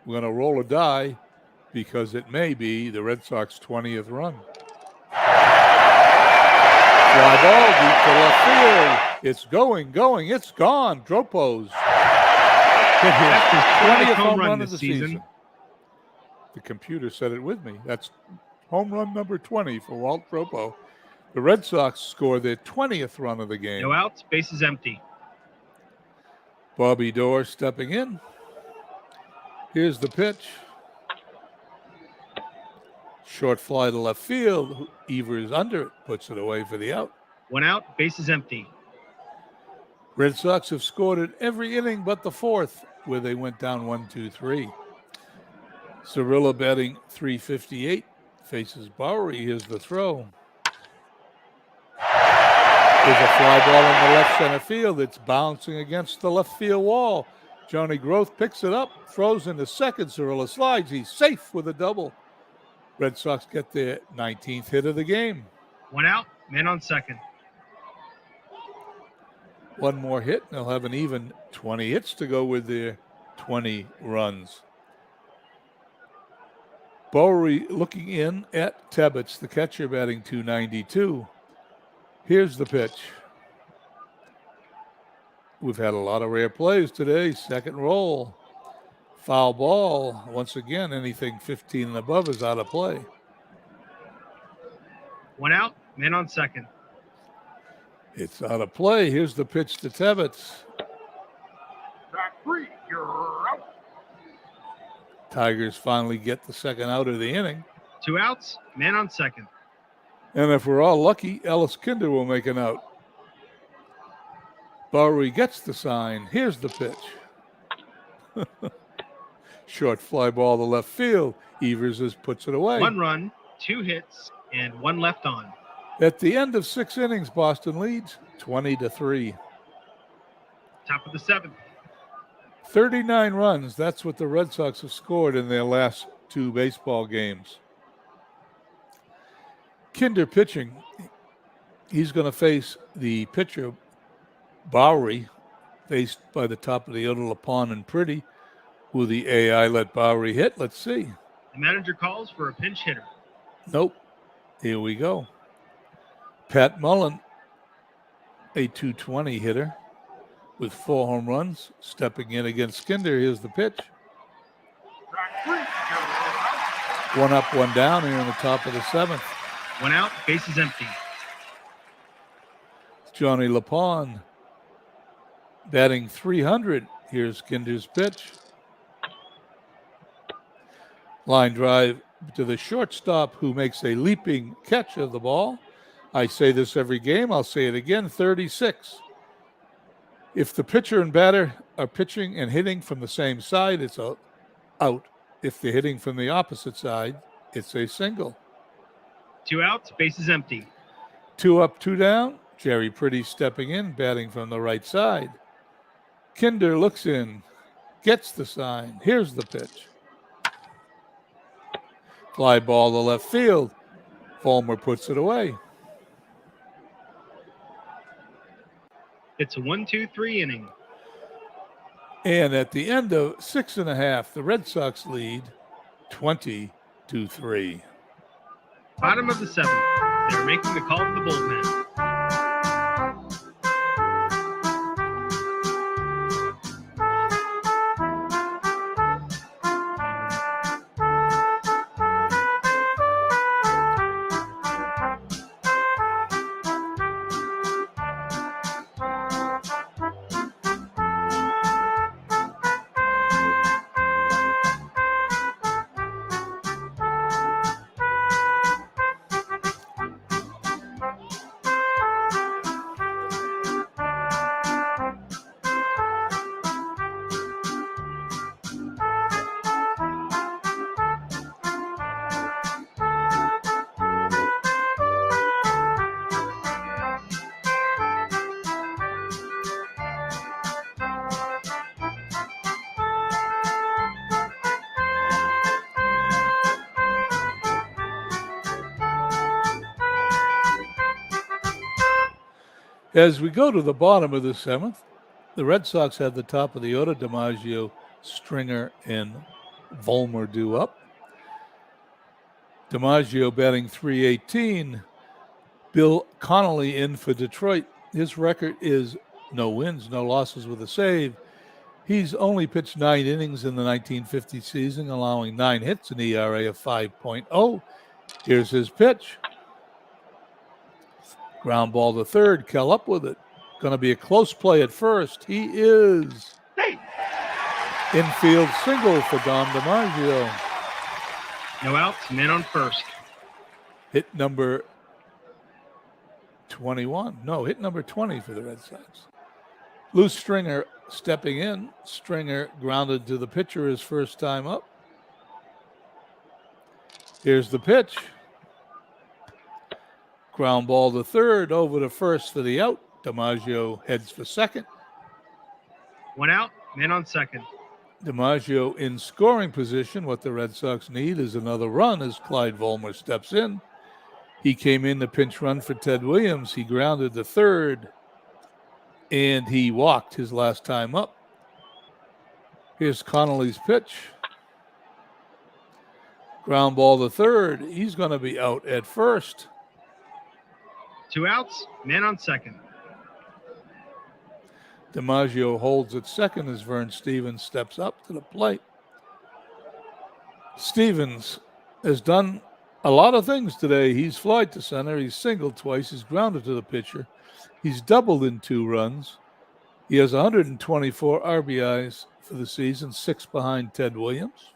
We're going to roll a die because it may be the Red Sox 20th run. Fly ball deep to left field. It's going, it's gone. Dropo's hit his 20th home run of the season. The computer said it with me. That's home run number 20 for Walt Dropo. The Red Sox score their 20th run of the game. No outs, bases empty. Bobby Dorr stepping in. Here's the pitch. Short fly to left field. Evers under it, puts it away for the out. 1 out, bases empty. Red Sox have scored in every inning but the 4th, where they went down 1-2-3. Zarilla batting .358, faces Bowery. Here's the throw. There's a fly ball in the left center field. It's bouncing against the left field wall. Johnny Groth picks it up, throws into second. Zarilla slides. He's safe with a double. Red Sox get their 19th hit of the game. 1 out, man on second. 1 more hit, and they'll have an even 20 hits to go with their 20 runs. Bowery looking in at Tebbets, the catcher, batting .292. Here's the pitch. We've had a lot of rare plays today. Second roll. Foul ball. Once again, anything 15 and above is out of play. 1 out, man on second. It's out of play. Here's the pitch to Tebbets. Back 3, you're out. Tigers finally get the second out of the inning. 2 outs, man on second. And if we're all lucky, Ellis Kinder will make an out. Bowery gets the sign. Here's the pitch. Short fly ball to left field. Evers puts it away. 1 run, 2 hits, and 1 left on. At the end of 6 innings, Boston leads 20-3. Top of the 7th. 39 runs. That's what the Red Sox have scored in their last 2 baseball games. Kinder pitching. He's going to face the pitcher, Bowery, faced by the top of the order, LaPon and Pretty. Will the AI let Bowery hit? Let's see. The manager calls for a pinch hitter. Nope. Here we go. Pat Mullen, a .220 hitter with 4 home runs, stepping in against Kinder. Here's the pitch. 1 up, 1 down here in the top of the 7th. 1 out, bases empty. Johnny LaPon batting .300. Here's Kinder's pitch. Line drive to the shortstop, who makes a leaping catch of the ball. I say this every game. I'll say it again. 36. If the pitcher and batter are pitching and hitting from the same side, it's out. If they're hitting from the opposite side, it's a single. 2 outs, bases empty. 2 up, 2 down. Jerry Pretty stepping in, batting from the right side. Kinder looks in, gets the sign. Here's the pitch. Fly ball to left field. Fulmer puts it away. It's a 1-2-3 inning. And at the end of 6.5, the Red Sox lead 20-3. Bottom of the 7th. They're making the call to the bullpen. As we go to the bottom of the seventh, the Red Sox have the top of the order. DiMaggio, Stringer, and Vollmer due up. DiMaggio batting .318. Bill Connolly in for Detroit. His record is no wins, no losses with a save. He's only pitched 9 innings in the 1950 season, allowing 9 hits, an ERA of 5.0. Here's his pitch. Ground ball to third. Kell up with it. Going to be a close play at first. He is. Infield single for Dom DiMaggio. No outs, men on first. Hit number 21. No, hit number 20 for the Red Sox. Lou Stringer stepping in. Stringer grounded to the pitcher his first time up. Here's the pitch. Ground ball to third, over to first for the out. DiMaggio heads for second. 1 out, men on second. DiMaggio in scoring position. What the Red Sox need is another run as Clyde Vollmer steps in. He came in to pinch run for Ted Williams. He grounded to third, and he walked his last time up. Here's Connolly's pitch. Ground ball to third. He's going to be out at first. 2 outs, men on second. DiMaggio holds at second as Vern Stevens steps up to the plate. Stevens has done a lot of things today. He's flied to center. He's singled twice. He's grounded to the pitcher. He's doubled in 2 runs. He has 124 RBIs for the season, 6 behind Ted Williams.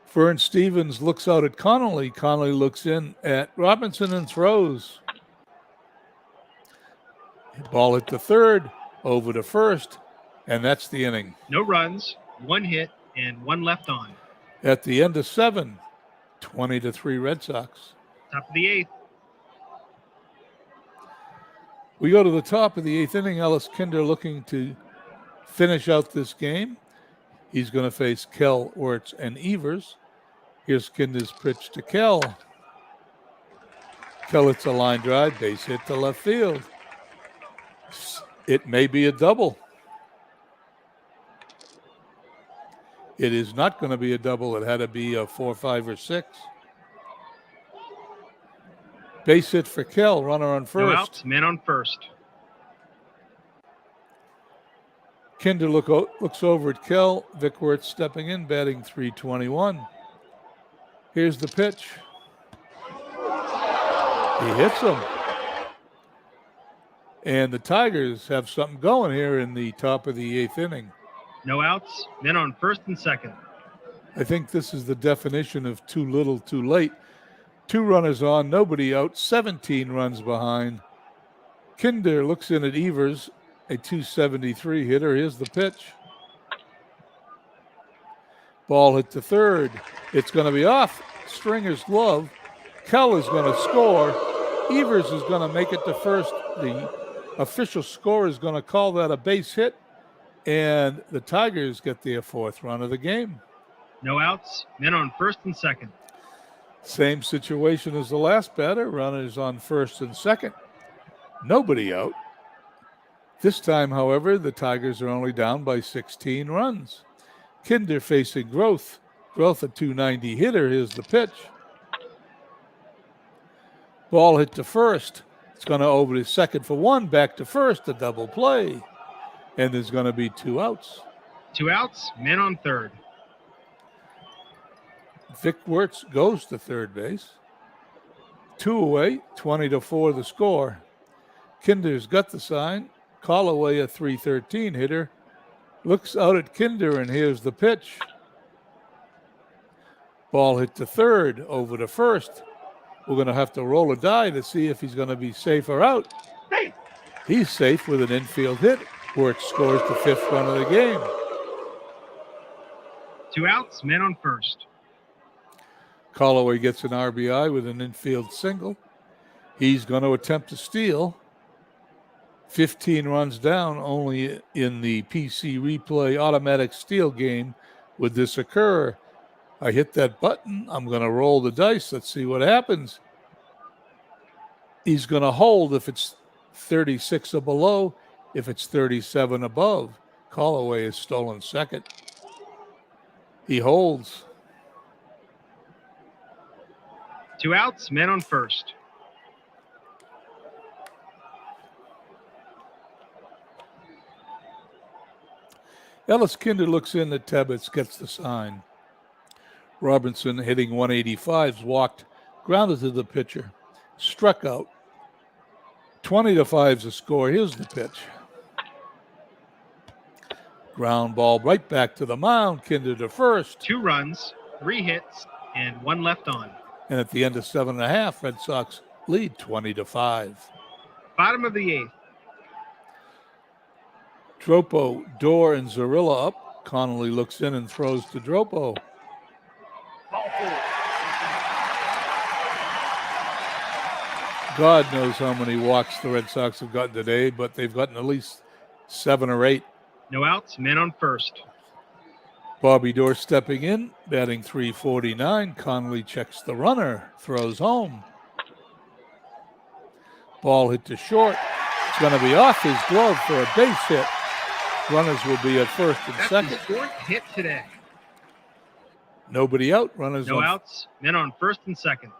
Vern Stevens looks out at Connolly. Connolly looks in at Robinson and throws. Ball hit to third, over to first, and that's the inning. No runs, 1 hit, and 1 left on. At the end of 7, 20-3 Red Sox. Top of the 8th. We go to the top of the 8th inning. Ellis Kinder looking to finish out this game. He's going to face Kell, Wirtz, and Evers. Here's Kinder's pitch to Kell. Kell hits a line drive, base hit to left field. It may be a double. It is not going to be a double. It had to be a 4, 5, or 6. Base hit for Kell, runner on first. No outs, men on first. Kinder looks over at Kell. Vic Wirtz stepping in, batting .321. Here's the pitch. He hits him. And the Tigers have something going here in the top of the 8th inning. No outs, men on first and second. I think this is the definition of too little, too late. 2 runners on, nobody out, 17 runs behind. Kinder looks in at Evers, a .273 hitter. Here's the pitch. Ball hit to third. It's going to be off Stringer's glove. Kell is going to score. Evers is going to make it to first. The official score is going to call that a base hit, and the Tigers get their 4th run of the game. No outs, men on first and second. Same situation as the last batter. Runners on first and second. Nobody out. This time, however, the Tigers are only down by 16 runs. Kinder facing Groth. Groth, a .290 hitter. Here's the pitch. Ball hit to first. It's going to over to second for 1, back to first, a double play. And there's going to be 2 outs. 2 outs, men on third. Vic Wirtz goes to third base. 2 away, 20-4 the score. Kinder's got the sign. Callaway, a .313 hitter, looks out at Kinder, and here's the pitch. Ball hit to third, over to first. We're going to have to roll a die to see if he's going to be safe or out. He's safe with an infield hit. Wirtz scores the 5th run of the game. 2 outs, men on first. Callaway gets an RBI with an infield single. He's going to attempt to steal. 15 runs down. Only in the PC replay automatic steal game would this occur. I hit that button. I'm going to roll the dice. Let's see what happens. He's going to hold. If it's 36 or below. If it's 37 above, Callaway is stolen second. He holds. 2 outs, men on first. Ellis Kinder looks in at Tebbets, gets the sign. Robinson hitting 185's walked, grounded to the pitcher, struck out. 20-5's the score. Here's the pitch. Ground ball right back to the mound. Kinder to first. 2 runs, 3 hits, and 1 left on. And at the end of 7.5, Red Sox lead 20-5. Bottom of the 8th. Dropo, Dorr, and Zarilla up. Connolly looks in and throws to Dropo. God knows how many walks the Red Sox have gotten today, but they've gotten at least 7 or 8. No outs, men on first. Bobby Dorr stepping in, batting .349. Connolly checks the runner, throws home. Ball hit to short. It's going to be off his glove for a base hit. Runners will be at first and That's second. his 4th hit today. Nobody out. Runners No on. outs, men on first and second.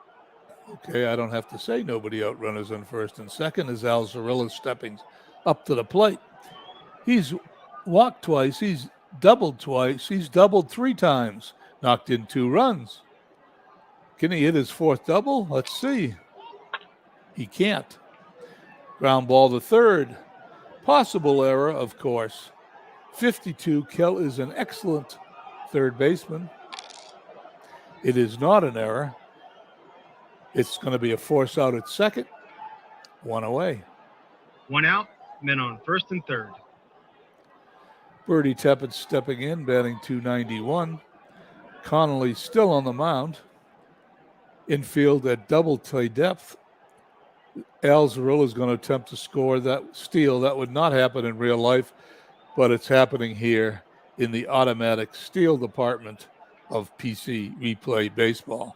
Okay, I don't have to say nobody out. Runners on first and second as Al Zarilla stepping up to the plate. He's walked twice. He's doubled twice. He's doubled 3 times. Knocked in 2 runs. Can he hit his 4th double? Let's see. He can't. Ground ball to third. Possible error, of course. 52. Kell is an excellent third baseman. It is not an error. It's going to be a force out at second. 1 away. 1 out, men on first and third. Bertie Teppett stepping in, batting .291. Connolly still on the mound. Infield at double play depth. Al Zarilla is going to attempt to score that steal. That would not happen in real life, but it's happening here in the automatic steal department of PC Replay Baseball.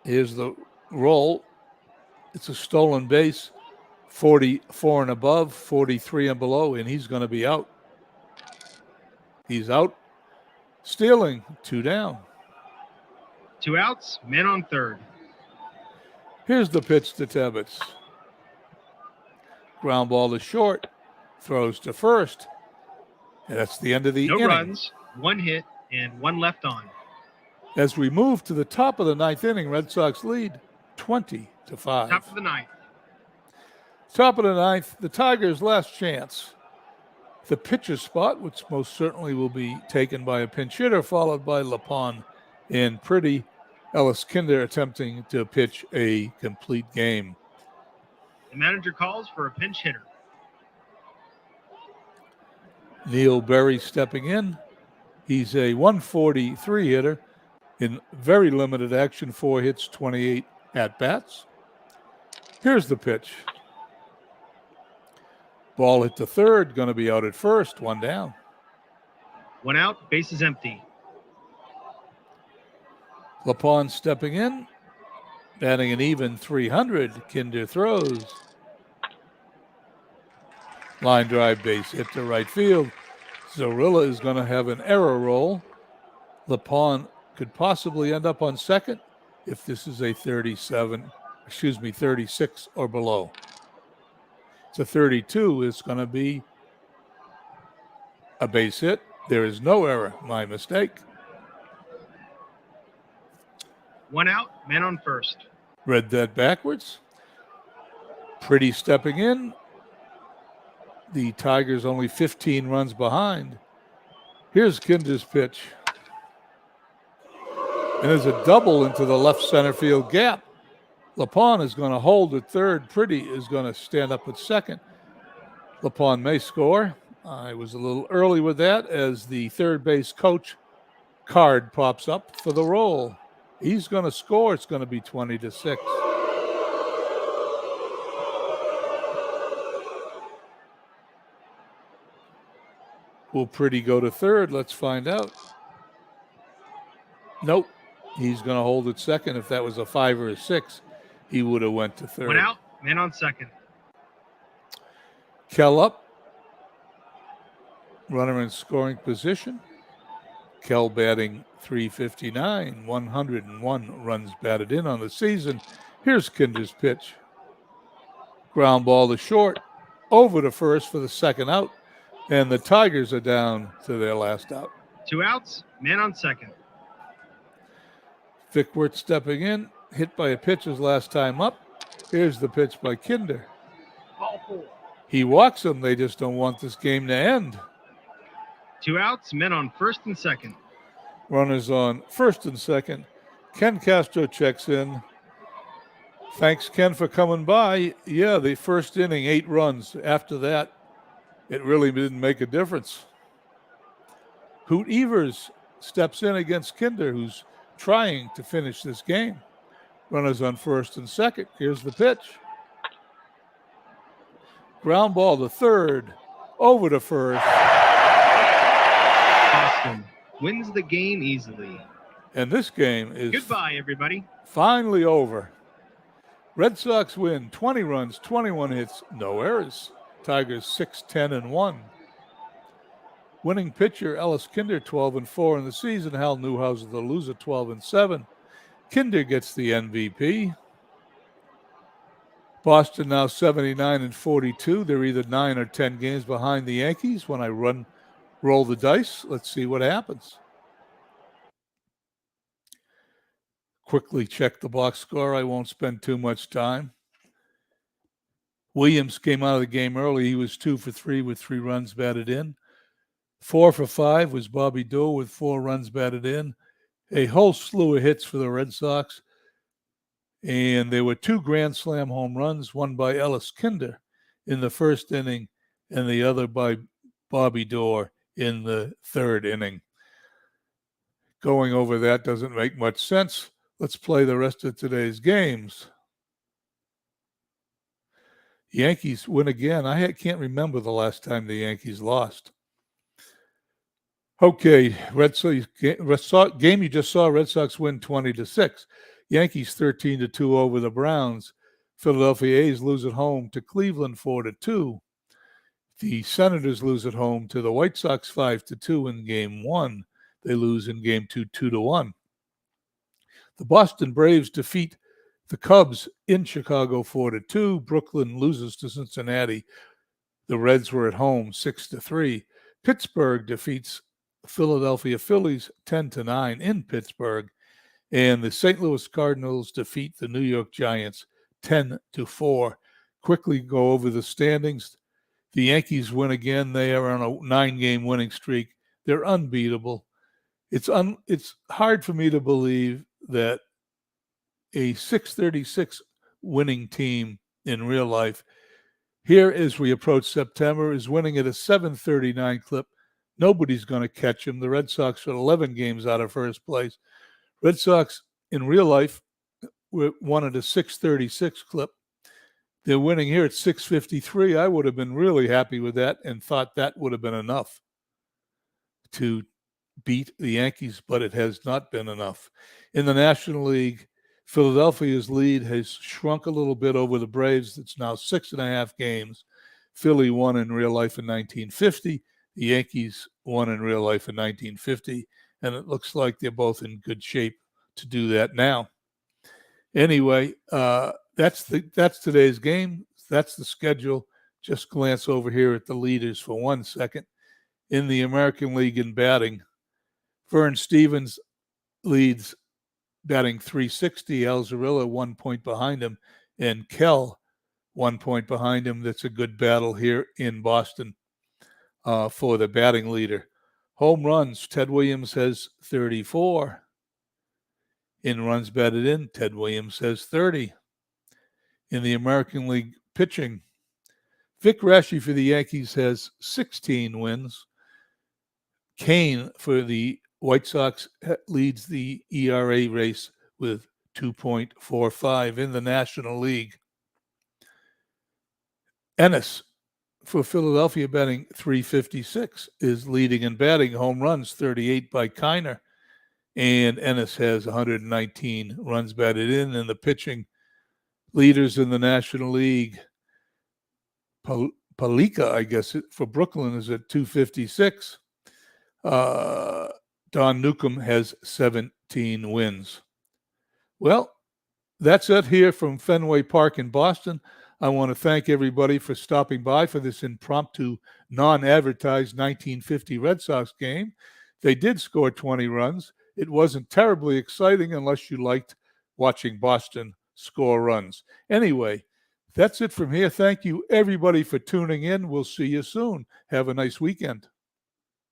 Here's the roll. It's a stolen base, 44 and above, 43 and below, and he's going to be out. He's out. Stealing, 2 down. 2 outs, men on third. Here's the pitch to Tebbets. Ground ball to short, throws to first, and that's the end of the No inning. runs, 1 hit, and 1 left on. As we move to the top of the 9th inning, Red Sox lead 20-5. Top of the 9th. Top of the 9th, the Tigers' last chance. The pitcher spot, which most certainly will be taken by a pinch hitter, followed by LaPon and Pretty. Ellis Kinder attempting to pitch a complete game. The manager calls for a pinch hitter. Neil Berry stepping in. He's a 143 hitter in very limited action, 4 hits, 28 at-bats. Here's the pitch. Ball hit to third, going to be out at first, 1 down. 1 out, base is empty. LaPon stepping in, batting an even .300. Kinder throws. Line drive, base hit to right field. Zarilla is going to have an error roll. LaPon could possibly end up on second if this is a 36 or below. It's a 32. It's going to be a base hit. There is no error. My mistake. 1 out, men on first. Read that backwards. Pretty stepping in. The Tigers only 15 runs behind. Here's Kinder's pitch. And there's a double into the left center field gap. LaPon is going to hold at third. Pretty is going to stand up at second. LaPon may score. I was a little early with that as the third base coach card pops up for the roll. He's going to score. It's going to be 20-6. Will Pretty go to third? Let's find out. Nope. He's going to hold at second. If that was a 5 or a 6, he would have went to third. 1 out, man on second. Kell up. Runner in scoring position. Kell batting .359, 101 runs batted in on the season. Here's Kinder's pitch. Ground ball to short, over to first for the second out, and the Tigers are down to their last out. 2 outs, man on second. Vickworth stepping in, hit by a pitch his last time up. Here's the pitch by Kinder. Ball 4. He walks him. They just don't want this game to end. 2 outs, men on first and second. Runners on first and second. Ken Castro checks in. Thanks, Ken, for coming by. Yeah, the first inning, 8 runs. After that, it really didn't make a difference. Hoot Evers steps in against Kinder, who's trying to finish this game. Runners on first and second. Here's the pitch. Ground ball to third, over to first. Boston wins the game easily. And this game is Goodbye, everybody. finally over. Red Sox win 20 runs, 21 hits, no errors. Tigers 6-10-1. Winning pitcher Ellis Kinder 12-4 in the season. Hal Newhouser the loser 12-7. Kinder gets the MVP. Boston now 79-42. They're either 9 or 10 games behind the Yankees. When I roll the dice, let's see what happens. Quickly check the box score. I won't spend too much time. Williams came out of the game early. He was 2 for 3 with 3 runs batted in. 4 for 5 was Bobby Doe with 4 runs batted in. A whole slew of hits for the Red Sox. And there were 2 grand slam home runs, one by Ellis Kinder in the first inning and the other by Bobby Doe in the third inning. Going over that doesn't make much sense. Let's play the rest of today's games. Yankees win again. I can't remember the last time the Yankees lost. Okay, Red Sox game you just saw, Red Sox win 20-6. Yankees 13-2 over the Browns. Philadelphia A's lose at home to Cleveland 4-2. The Senators lose at home to the White Sox 5-2 in game 1. They lose in game 2, 2-1. The Boston Braves defeat the Cubs in Chicago 4-2. Brooklyn loses to Cincinnati. The Reds were at home 6-3. Pittsburgh defeats Philadelphia Phillies 10-9 in Pittsburgh. And the St. Louis Cardinals defeat the New York Giants 10-4. Quickly go over the standings. The Yankees win again. They are on a 9-game winning streak. They're unbeatable. It's hard for me to believe that a 636 winning team in real life here as we approach September is winning at a 739 clip. Nobody's going to catch them. The Red Sox are 11 games out of first place. Red Sox in real life won at a 636 clip. They're winning here at 653. I would have been really happy with that and thought that would have been enough to beat the Yankees, but it has not been enough. In the National League, Philadelphia's lead has shrunk a little bit over the Braves. It's now 6.5 games. Philly won in real life in 1950. The Yankees won in real life in 1950, and it looks like they're both in good shape to do that now. Anyway, that's today's game. That's the schedule. Just glance over here at the leaders for 1 second. In the American League in batting, Vern Stevens leads batting .360. Alzarilla 1 point behind him, and Kell 1 point behind him. That's a good battle here in Boston for the batting leader. Home runs, Ted Williams has 34. In runs batted in, Ted Williams has 30. In the American League pitching, Vic Raschi for the Yankees has 16 wins. Kane for the White Sox leads the ERA race with 2.45 in the National League. Ennis for Philadelphia batting .356 is leading in batting. Home runs 38 by Kiner. And Ennis has 119 runs batted in. And the pitching, Leaders in the National League. Palika, I guess, for Brooklyn is at 256. Don Newcomb has 17 wins. Well, that's it here from Fenway Park in Boston. I want to thank everybody for stopping by for this impromptu, non-advertised 1950 Red Sox game. They did score 20 runs. It wasn't terribly exciting unless you liked watching Boston score runs. Anyway, that's it from here. Thank you, everybody, for tuning in. We'll see you soon. Have a nice weekend.